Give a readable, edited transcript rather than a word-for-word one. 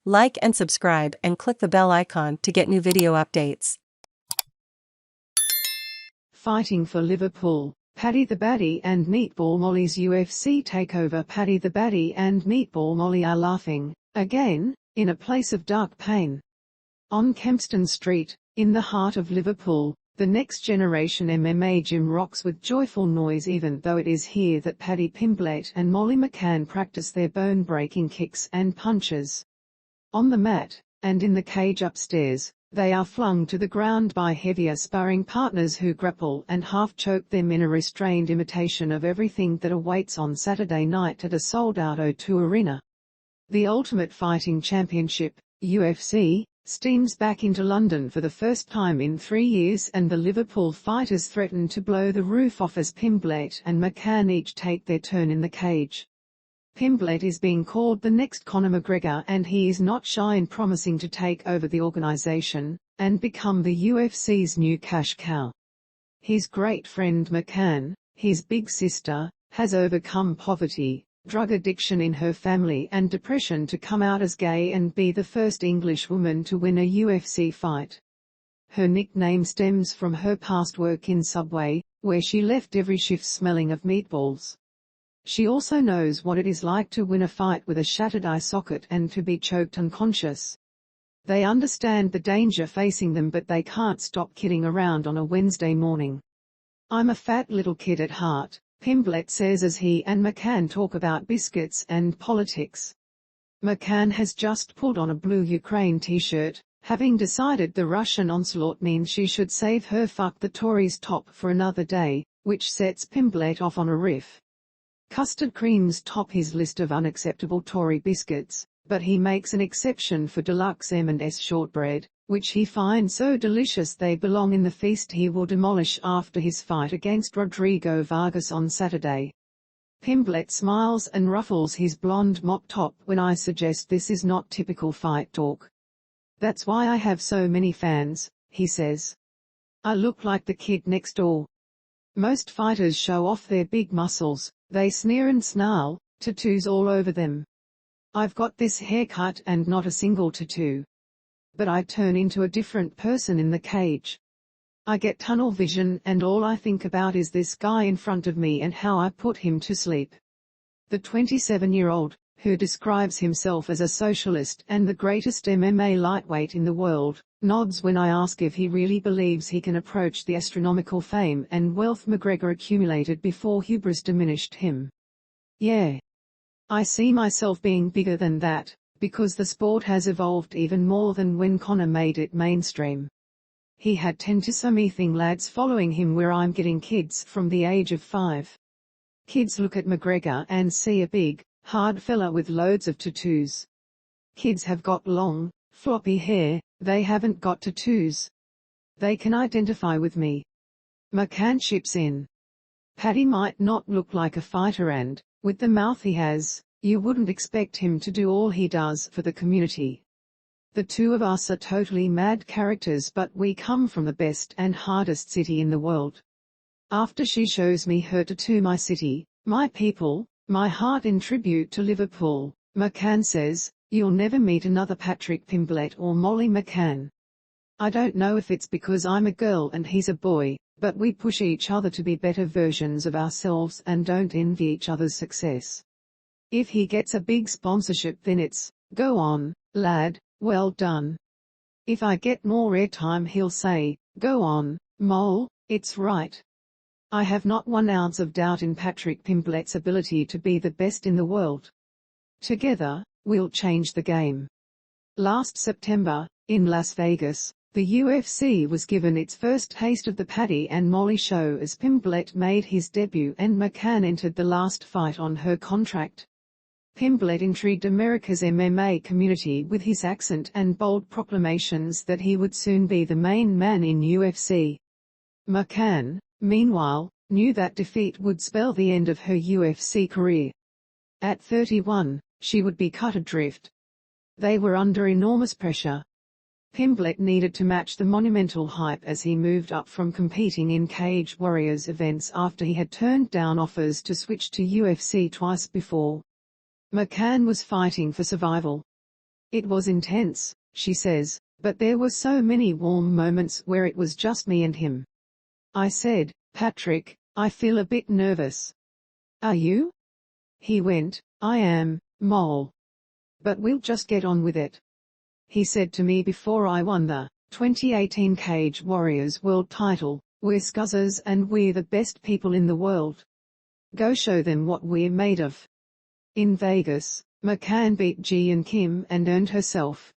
Like and subscribe and click the bell icon to get new video updates. Fighting for Liverpool, Paddy the Baddy and Meatball Molly's UFC takeover. Paddy the Baddy and Meatball Molly are laughing, again, in a place of dark pain. On Kempston Street, in the heart of Liverpool, the Next Generation MMA gym rocks with joyful noise, even though it is here that Paddy Pimblett and Molly McCann practice their bone-breaking kicks and punches. On the mat, and in the cage upstairs, they are flung to the ground by heavier sparring partners who grapple and half-choke them in a restrained imitation of everything that awaits on Saturday night at a sold-out O2 Arena. The Ultimate Fighting Championship, UFC, steams back into London for the first time in 3 years, and the Liverpool fighters threaten to blow the roof off as Pimblett and McCann each take their turn in the cage. Pimblett is being called the next Conor McGregor, and he is not shy in promising to take over the organization and become the UFC's new cash cow. His great friend McCann, his big sister, has overcome poverty, drug addiction in her family and depression to come out as gay and be the first English woman to win a UFC fight. Her nickname stems from her past work in Subway, where she left every shift smelling of meatballs. She also knows what it is like to win a fight with a shattered eye socket and to be choked unconscious. They understand the danger facing them, but they can't stop kidding around on a Wednesday morning. "I'm a fat little kid at heart," Pimblett says as he and McCann talk about biscuits and politics. McCann has just pulled on a blue Ukraine t-shirt, having decided the Russian onslaught means she should save her "fuck the Tories" top for another day, which sets Pimblett off on a riff. Custard creams top his list of unacceptable Tory biscuits, but he makes an exception for deluxe M&S shortbread, which he finds so delicious they belong in the feast he will demolish after his fight against Rodrigo Vargas on Saturday. Pimblett smiles and ruffles his blonde mop top when I suggest this is not typical fight talk. "That's why I have so many fans," he says. "I look like the kid next door." Most fighters show off their big muscles, they sneer and snarl, tattoos all over them. "I've got this haircut and not a single tattoo. But I turn into a different person in the cage. I get tunnel vision and all I think about is this guy in front of me and how I put him to sleep." The 27-year-old, who describes himself as a socialist and the greatest MMA lightweight in the world, nods when I ask if he really believes he can approach the astronomical fame and wealth McGregor accumulated before hubris diminished him. "Yeah. I see myself being bigger than that, because the sport has evolved even more than when Conor made it mainstream. He had 10 to something lads following him where I'm getting kids from the age of 5. Kids look at McGregor and see a big, hard fella with loads of tattoos. Kids have got long, floppy hair, they haven't got tattoos. They can identify with me." McCann chips in. "Paddy might not look like a fighter and, with the mouth he has, you wouldn't expect him to do all he does for the community. The two of us are totally mad characters, but we come from the best and hardest city in the world. After she shows me her tattoo, my city, my people, my heart in tribute to Liverpool," McCann says, "you'll never meet another Patrick Pimblett or Molly McCann. I don't know if it's because I'm a girl and he's a boy, but we push each other to be better versions of ourselves and don't envy each other's success. If he gets a big sponsorship then it's, 'Go on, lad, well done.' If I get more airtime he'll say, 'Go on, Mole, it's right.' I have not 1 ounce of doubt in Patrick Pimblett's ability to be the best in the world. Together, we'll change the game." Last September, in Las Vegas, the UFC was given its first taste of the Paddy and Molly show as Pimblett made his debut and McCann entered the last fight on her contract. Pimblett intrigued America's MMA community with his accent and bold proclamations that he would soon be the main man in UFC. McCann, meanwhile, knew that defeat would spell the end of her UFC career. At 31, she would be cut adrift. They were under enormous pressure. Pimblett needed to match the monumental hype as he moved up from competing in Cage Warriors events after he had turned down offers to switch to UFC twice before. McCann was fighting for survival. It was intense, she says, but there were so many warm moments where it was just me and him. I said, Patrick, I feel a bit nervous. Are you? He went, I am, Mole. But we'll just get on with it. He said to me before I won the 2018 Cage Warriors World title, we're scuzzers and we're the best people in the world. Go show them what we're made of. In Vegas, McCann beat Ji and Kim and earned herself